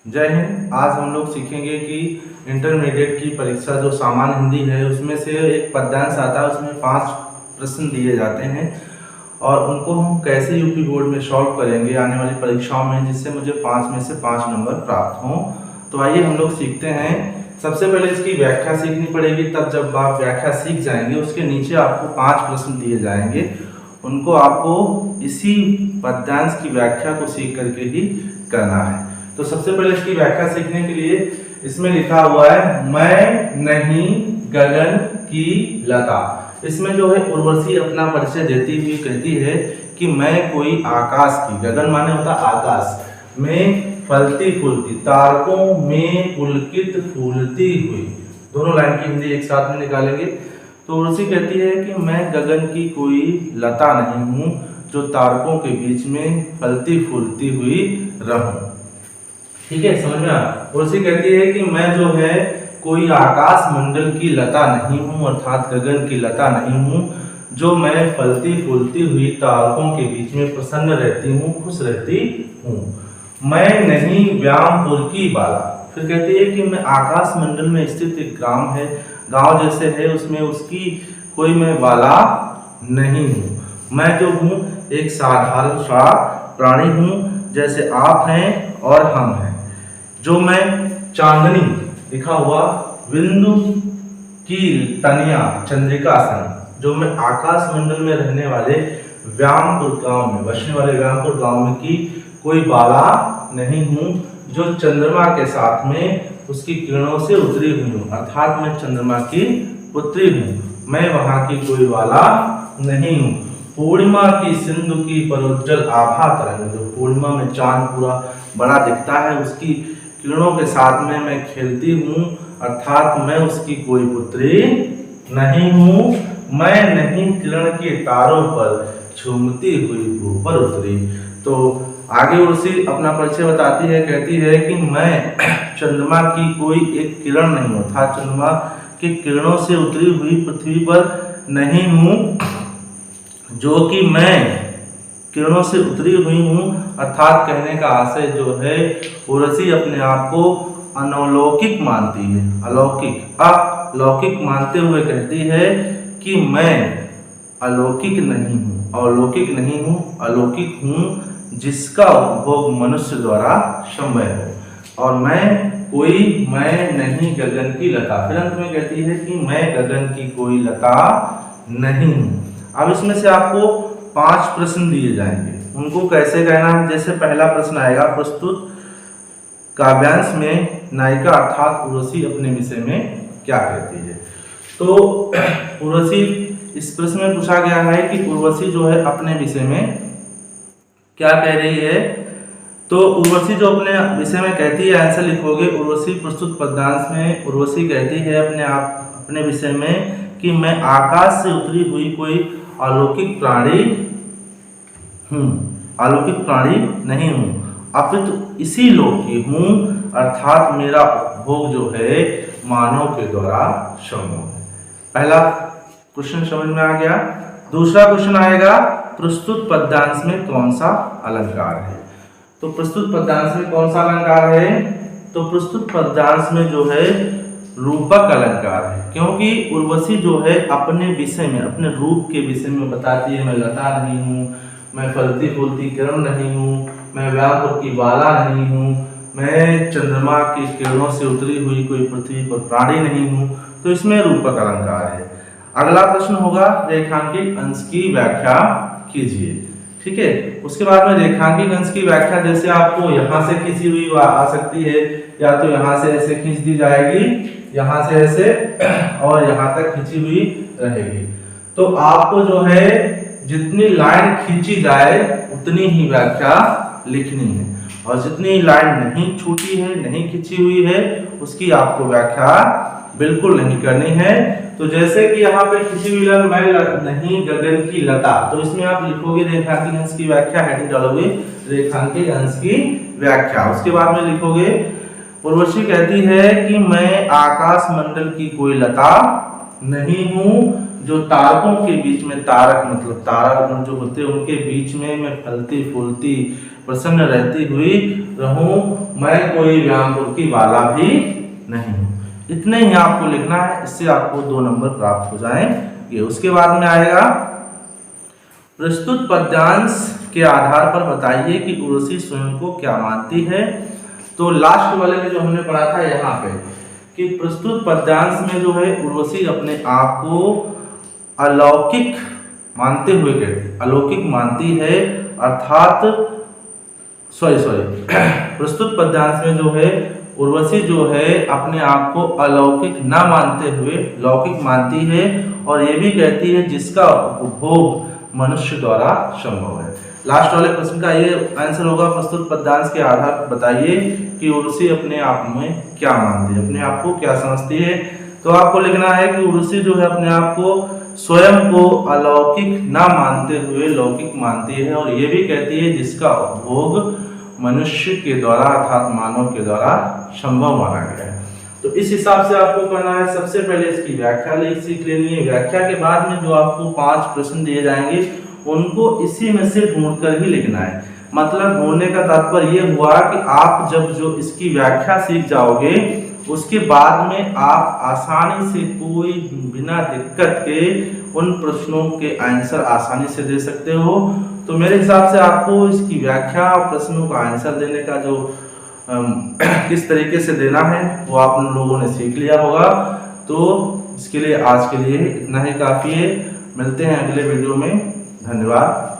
जय हिंद। आज हम लोग सीखेंगे कि इंटरमीडिएट की परीक्षा जो सामान्य हिंदी है उसमें से एक पद्यांश आता है, उसमें 5 प्रश्न दिए जाते हैं और उनको हम कैसे यूपी बोर्ड में सॉल्व करेंगे आने वाली परीक्षाओं में, जिससे मुझे 5 में से 5 नंबर प्राप्त हों। तो आइए हम लोग सीखते हैं। सबसे पहले इसकी व्याख्या सीखनी पड़ेगी, तब जब आप व्याख्या सीख जाएंगे उसके नीचे आपको 5 प्रश्न दिए जाएंगे, उनको आपको इसी पद्यांश की व्याख्या को सीख करके ही करना है। तो सबसे पहले इसकी व्याख्या सीखने के लिए इसमें लिखा हुआ है मैं नहीं गगन की लता। इसमें जो है उर्वशी अपना परिचय देती हुई कहती है कि मैं कोई आकाश की, गगन माने होता आकाश, में फलती फूलती, तारकों में पुलकित फूलती हुई, दोनों लाइन की हिंदी एक साथ में निकालेंगे। तो उर्वशी कहती है कि मैं गगन की कोई लता नहीं हूँ जो तारकों के बीच में फलती फूलती हुई रहूं। ठीक है, समझ में आ। उर्वशी कहती है कि मैं जो है कोई आकाश मंडल की लता नहीं हूँ, अर्थात गगन की लता नहीं हूँ जो मैं फलती फूलती हुई तारकों के बीच में प्रसन्न रहती हूँ, खुश रहती हूँ। मैं नहीं व्यामपुर की बाला। फिर कहती है कि मैं आकाश मंडल में स्थित एक ग्राम है, गांव जैसे है, उसमें उसकी कोई मैं बाला नहीं हूँ। मैं जो हूँ एक साधारण सा प्राणी हूँ, जैसे आप हैं और हम हैं। जो मैं चांदनी लिखा हुआ बिंदु की तनिया चंद्रिका सन, जो मैं आकाश मंडल में रहने वाले व्यामपुर गांव में, बसने वाले व्यामपुर गांव में की कोई बाला नहीं हूँ जो चंद्रमा के साथ में उसकी किरणों से उतरी हुई हूँ, अर्थात मैं चंद्रमा की पुत्री हूँ। मैं वहां की कोई बाला नहीं हूँ। पूर्णिमा की सिंधु की परोज्जल आभा तरंग, जो पूर्णिमा में चांद पूरा बड़ा दिखता है, उसकी किरणों के साथ में मैं खेलती हूँ, अर्थात मैं उसकी कोई पुत्री नहीं हूँ। मैं नहीं किरण के तारों पर झूमती हुई ऊपर उतरी। तो आगे उर्वशी अपना परिचय बताती है, कहती है कि मैं चंद्रमा की कोई एक किरण नहीं हूँ, अर्थात चंद्रमा की किरणों से उतरी हुई पृथ्वी पर नहीं हूँ, जो कि मैं किरणों से उतरी हुई हूँ, अर्थात कहने का आशय जो है उर्वशी अपने आप को अनौलौकिक मानती है, अलौकिक मानते हुए कहती है कि मैं अलौकिक नहीं हूँ, अलौकिक नहीं हूँ, अलौकिक हूँ जिसका उपभोग मनुष्य द्वारा संभव हो। और मैं नहीं गगन की लता। फिर अंत में कहती है कि मैं गगन की कोई लता नहीं हूँ। अब इसमें से आपको 5 प्रश्न दिए जाएंगे, उनको कैसे कहना है। जैसे पहला प्रश्न आएगा, प्रस्तुत काव्यांश में नायिका अर्थात उर्वशी अपने विषय में क्या कहती है। तो उर्वशी, इस प्रश्न में पूछा गया है कि उर्वशी जो है अपने विषय में क्या कह रही है। तो उर्वशी जो अपने विषय में कहती है, आंसर लिखोगे। उर्वशी प्रस्तुत पद्यांश में उर्वशी कहती है अपने विषय में कि मैं आकाश से उतरी हुई कोई अलौकिक प्राणी हूँ, अलौकिक प्राणी नहीं हूँ, अपितु इसी लोक की हूँ, अर्थात मेरा उपभोग जो है मानव के द्वारा संभव है। पहला क्वेश्चन समझ में आ गया। दूसरा क्वेश्चन आएगा, प्रस्तुत पद्यांश में कौन सा अलंकार है। तो प्रस्तुत पद्यांश में कौन सा अलंकार है। तो प्रस्तुत पद्यांश में जो है रूपक अलंकार है, क्योंकि उर्वशी जो है अपने विषय में, अपने रूप के विषय में बताती है मैं लता नहीं हूँ, मैं फलती फूलती किरण नहीं हूँ, मैं व्यामपुर की बाला नहीं हूँ, मैं चंद्रमा की किरणों से उतरी हुई कोई पृथ्वी पर प्राणी नहीं हूँ। तो इसमें रूपक अलंकार है। अगला प्रश्न होगा, रेखांकित अंश की व्याख्या कीजिए। ठीक है, उसके बाद में रेखांकित अंश की व्याख्या जैसे आपको यहाँ से खींची हुई आ सकती है, या तो यहाँ से ऐसे खींच दी जाएगी, यहाँ से ऐसे, और यहाँ तक खींची हुई रहेगी। तो आपको जो है जितनी लाइन खींची जाए उतनी ही व्याख्या लिखनी है, और जितनी लाइन नहीं छूटी है, नहीं खींची हुई है, उसकी आपको व्याख्या बिल्कुल नहीं करनी है। तो जैसे कि यहाँ पे खींची हुई लाइन मैं नहीं गगन की लता, तो इसमें आप लिखोगे रेखांकित अंश की व्याख्या, हेडिंग डालोगे रेखांकित अंश की व्याख्या। उसके बाद में लिखोगे, उर्वशी कहती है कि मैं आकाश मंडल की कोई लता नहीं हूँ जो तारकों के बीच में, तारक मतलब तारा जो होते हैं उनके बीच में मैं फलती फूलती प्रसन्न रहती हुई रहूं, मैं कोई व्यामपुर की बाला भी नहीं हूं। इतने ही आपको लिखना है, इससे आपको 2 नंबर प्राप्त हो जाएंगे। उसके बाद में आएगा प्रस्तुत पद्यांश के आधार पर बताइए कि उर्वशी स्वयं को क्या मानती है। तो लास्ट वाले में जो हमने पढ़ा था यहाँ पे कि प्रस्तुत पद्यांश में जो है उर्वशी अपने आप को अलौकिक मानते हुए कहती, अलौकिक मानती है, अर्थात प्रस्तुत पद्यांश में जो है उर्वशी जो है अपने आप को अलौकिक न मानते हुए लौकिक मानती है, और ये भी कहती है जिसका उपभोग मनुष्य द्वारा संभव है। लास्ट वाले प्रश्न का ये आंसर होगा, प्रस्तुत पद्यांश के आधार पर बताइए कि उर्वशी अपने आप में क्या मानती है, अपने आप को क्या समझती है। तो आपको लिखना है कि उर्वशी जो है अपने आप को स्वयं को अलौकिक ना मानते हुए लौकिक मानती है, और ये भी कहती है जिसका उपभोग मनुष्य के द्वारा अर्थात मानव के द्वारा संभव माना गया है। तो इस हिसाब से आपको करना है, सबसे पहले इसकी व्याख्या सीख लेनी है। व्याख्या के बाद में जो आपको 5 प्रश्न दिए जाएंगे उनको इसी में से ढूंढ कर ही लिखना है। मतलब ढूंढने का तात्पर्य ये हुआ कि आप जब जो इसकी व्याख्या सीख जाओगे उसके बाद में आप आसानी से कोई बिना दिक्कत के उन प्रश्नों के आंसर आसानी से दे सकते हो। तो मेरे हिसाब से आपको इसकी व्याख्या और प्रश्नों का आंसर देने का जो किस तरीके से देना है वो आप लोगों ने सीख लिया होगा। तो इसके लिए आज के लिए इतना ही काफ़ी है। मिलते हैं अगले वीडियो में। धन्यवाद।